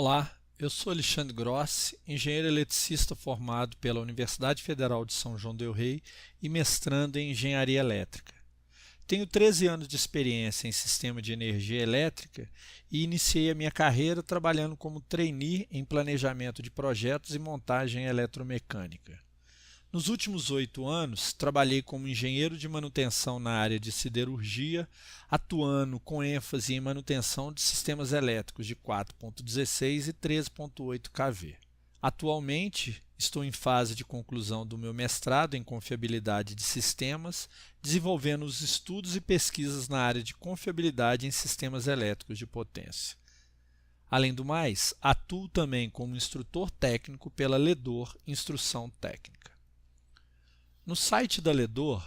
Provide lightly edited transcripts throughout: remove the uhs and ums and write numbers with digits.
Olá, eu sou Alexandre Grossi, engenheiro eletricista formado pela Universidade Federal de São João del Rei e mestrando em engenharia elétrica. Tenho 13 anos de experiência em sistema de energia elétrica e iniciei a minha carreira trabalhando como trainee em planejamento de projetos e montagem eletromecânica. Nos últimos 8 anos, trabalhei como engenheiro de manutenção na área de siderurgia, atuando com ênfase em manutenção de sistemas elétricos de 4.16 e 13.8 kV. Atualmente, estou em fase de conclusão do meu mestrado em confiabilidade de sistemas, desenvolvendo os estudos e pesquisas na área de confiabilidade em sistemas elétricos de potência. Além do mais, atuo também como instrutor técnico pela LEDOR Instrução Técnica. No site da LEDOR,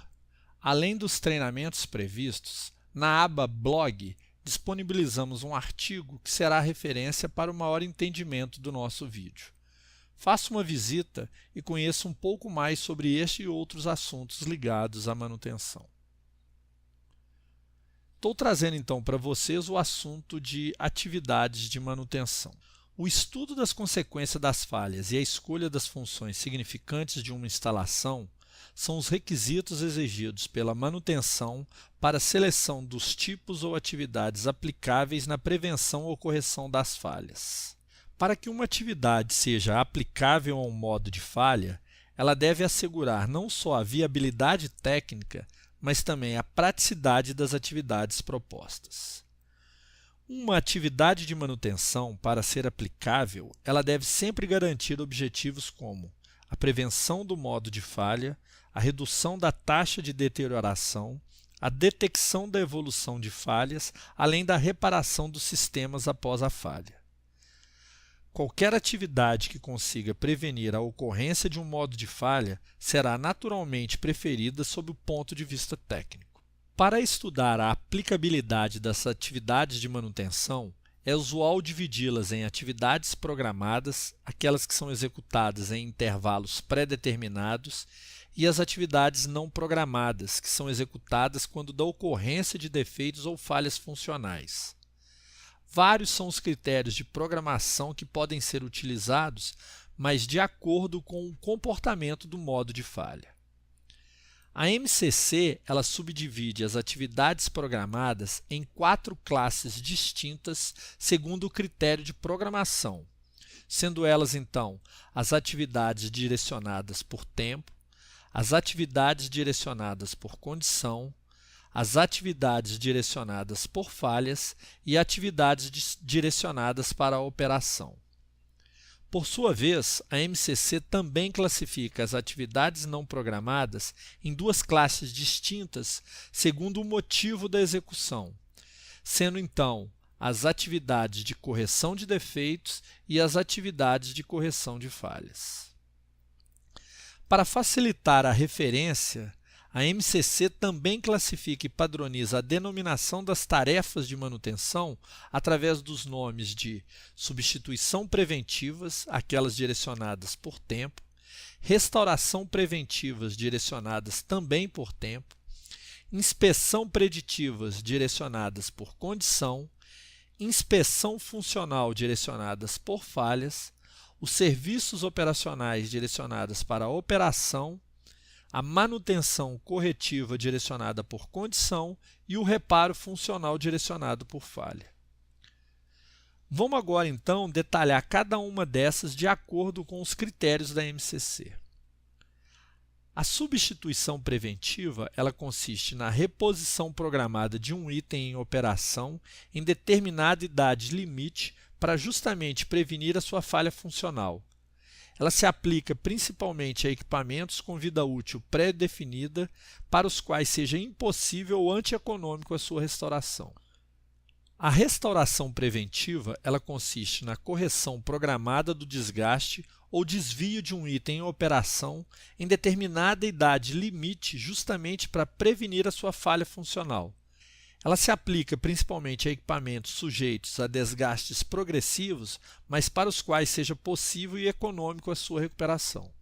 além dos treinamentos previstos, na aba Blog disponibilizamos um artigo que será referência para o maior entendimento do nosso vídeo. Faça uma visita e conheça um pouco mais sobre este e outros assuntos ligados à manutenção. Estou trazendo então para vocês o assunto de atividades de manutenção. O estudo das consequências das falhas e a escolha das funções significantes de uma instalação são os requisitos exigidos pela manutenção para a seleção dos tipos ou atividades aplicáveis na prevenção ou correção das falhas. Para que uma atividade seja aplicável a um modo de falha, ela deve assegurar não só a viabilidade técnica, mas também a praticidade das atividades propostas. Uma atividade de manutenção, para ser aplicável, ela deve sempre garantir objetivos como a prevenção do modo de falha, a redução da taxa de deterioração, a detecção da evolução de falhas, além da reparação dos sistemas após a falha. Qualquer atividade que consiga prevenir a ocorrência de um modo de falha será naturalmente preferida sob o ponto de vista técnico. Para estudar a aplicabilidade das atividades de manutenção, é usual dividi-las em atividades programadas, aquelas que são executadas em intervalos pré-determinados, e as atividades não programadas, que são executadas quando da ocorrência de defeitos ou falhas funcionais. Vários são os critérios de programação que podem ser utilizados, mas de acordo com o comportamento do modo de falha. A MCC ela subdivide as atividades programadas em 4 classes distintas segundo o critério de programação, sendo elas então as atividades direcionadas por tempo, as atividades direcionadas por condição, as atividades direcionadas por falhas e atividades direcionadas para a operação. Por sua vez, a MCC também classifica as atividades não programadas em 2 classes distintas segundo o motivo da execução, sendo então as atividades de correção de defeitos e as atividades de correção de falhas. Para facilitar a referência, a MCC também classifica e padroniza a denominação das tarefas de manutenção através dos nomes de substituição preventivas, aquelas direcionadas por tempo, restauração preventivas direcionadas também por tempo, inspeção preditivas direcionadas por condição, inspeção funcional direcionadas por falhas, os serviços operacionais direcionados para a operação, a manutenção corretiva direcionada por condição e o reparo funcional direcionado por falha. Vamos agora então detalhar cada uma dessas de acordo com os critérios da MCC. A substituição preventiva ela consiste na reposição programada de um item em operação em determinada idade limite para justamente prevenir a sua falha funcional. Ela se aplica principalmente a equipamentos com vida útil pré-definida, para os quais seja impossível ou antieconômico a sua restauração. A restauração preventiva ela consiste na correção programada do desgaste ou desvio de um item em operação em determinada idade limite, justamente para prevenir a sua falha funcional. Ela se aplica principalmente a equipamentos sujeitos a desgastes progressivos, mas para os quais seja possível e econômico a sua recuperação.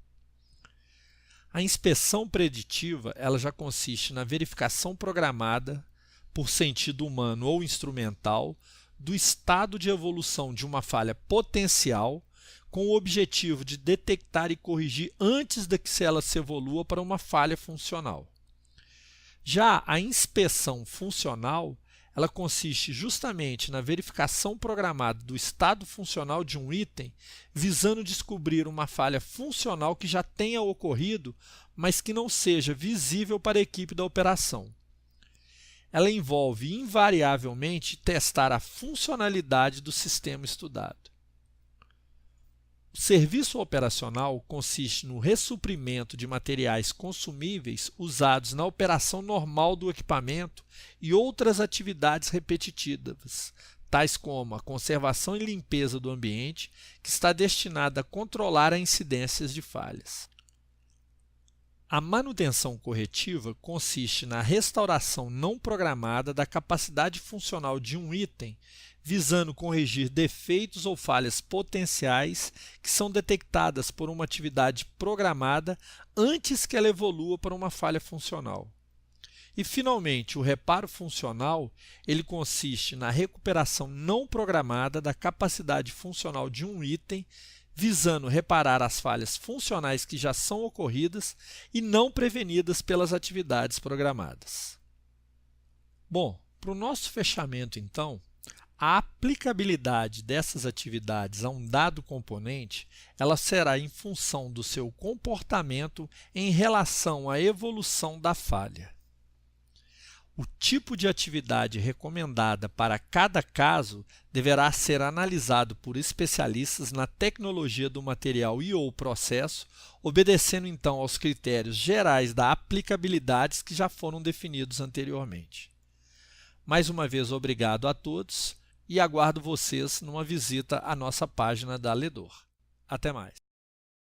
A inspeção preditiva ela já consiste na verificação programada, por sentido humano ou instrumental, do estado de evolução de uma falha potencial com o objetivo de detectar e corrigir antes de que ela se evolua para uma falha funcional. Já a inspeção funcional, ela consiste justamente na verificação programada do estado funcional de um item, visando descobrir uma falha funcional que já tenha ocorrido, mas que não seja visível para a equipe da operação. Ela envolve invariavelmente testar a funcionalidade do sistema estudado. O serviço operacional consiste no ressuprimento de materiais consumíveis usados na operação normal do equipamento e outras atividades repetitivas, tais como a conservação e limpeza do ambiente, que está destinada a controlar as incidências de falhas. A manutenção corretiva consiste na restauração não programada da capacidade funcional de um item, visando corrigir defeitos ou falhas potenciais que são detectadas por uma atividade programada antes que ela evolua para uma falha funcional. E, finalmente, o reparo funcional, ele consiste na recuperação não programada da capacidade funcional de um item, visando reparar as falhas funcionais que já são ocorridas e não prevenidas pelas atividades programadas. Bom, para o nosso fechamento, então, a aplicabilidade dessas atividades a um dado componente, ela será em função do seu comportamento em relação à evolução da falha. O tipo de atividade recomendada para cada caso deverá ser analisado por especialistas na tecnologia do material e/ou processo, obedecendo então aos critérios gerais da aplicabilidade que já foram definidos anteriormente. Mais uma vez, obrigado a todos e aguardo vocês numa visita à nossa página da Ledor. Até mais!